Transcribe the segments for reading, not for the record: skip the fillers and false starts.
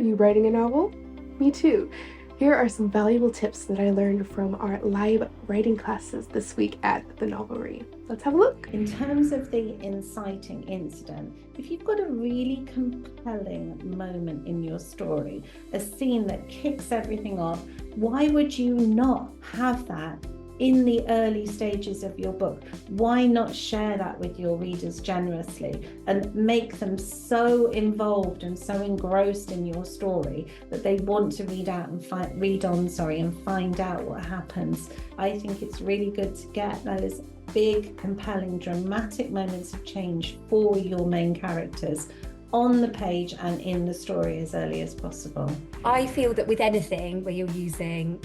you writing a novel? Me too. Here are some valuable tips that I learned from our live writing classes this week at the Novelry. Let's have a look. In terms of the inciting incident, if you've got a really compelling moment in your story, a scene that kicks everything off, why would you not have that in the early stages of your book? Why not share that with your readers generously and make them so involved and so engrossed in your story that they want to read on and find out what happens? I think it's really good to get those big, compelling, dramatic moments of change for your main characters on the page and in the story as early as possible. I feel that with anything where you're using,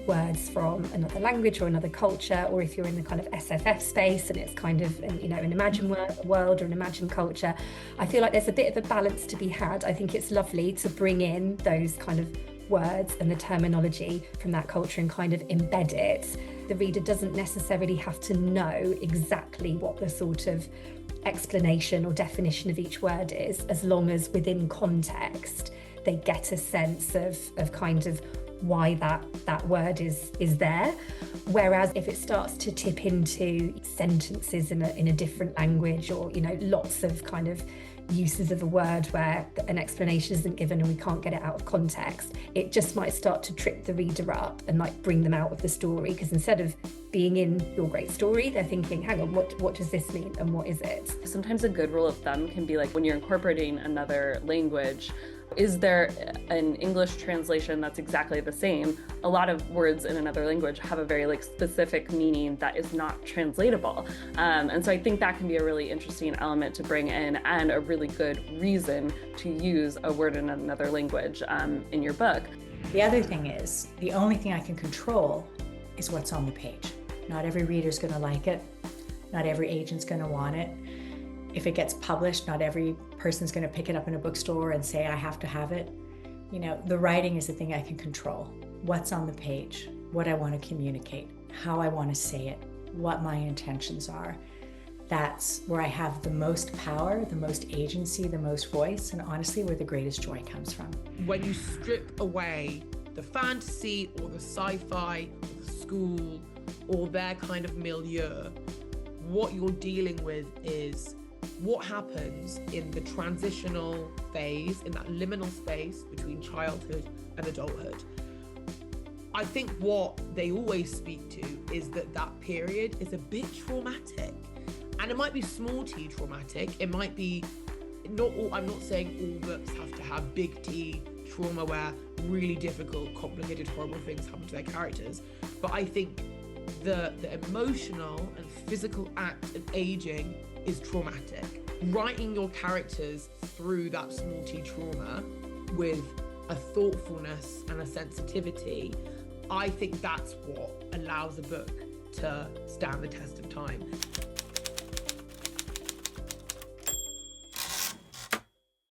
words from another language or another culture, or if you're in the kind of SFF space and it's kind of, an imagined world or an imagined culture, I feel like there's a bit of a balance to be had. I think it's lovely to bring in those kind of words and the terminology from that culture and kind of embed it. The reader doesn't necessarily have to know exactly what the sort of explanation or definition of each word is, as long as within context they get a sense of kind of why that word is there. Whereas if it starts to tip into sentences in a different language, or lots of kind of uses of a word where an explanation isn't given and we can't get it out of context, it just might start to trip the reader up and bring them out of the story, because instead of being in your great story, they're thinking, hang on, what does this mean and what is it? Sometimes a good rule of thumb can be when you're incorporating another language, is there an English translation that's exactly the same? A lot of words in another language have a very specific meaning that is not translatable. And so I think that can be a really interesting element to bring in, and a really good reason to use a word in another language in your book. The other thing is, the only thing I can control is what's on the page. Not every reader's going to like it. Not every agent's going to want it. If it gets published, not every person's going to pick it up in a bookstore and say, I have to have it. The writing is the thing I can control. What's on the page, what I want to communicate, how I want to say it, what my intentions are. That's where I have the most power, the most agency, the most voice, and honestly, where the greatest joy comes from. When you strip away the fantasy or the sci-fi or the school or their kind of milieu, what you're dealing with is what happens in the transitional phase, in that liminal space between childhood and adulthood. I think what they always speak to is that period is a bit traumatic. And it might be small t traumatic. It might be I'm not saying all books have to have big T trauma where really difficult, complicated, horrible things happen to their characters. But I think the emotional and physical act of aging is traumatic. Writing your characters through that small t trauma with a thoughtfulness and a sensitivity, I think that's what allows a book to stand the test of time.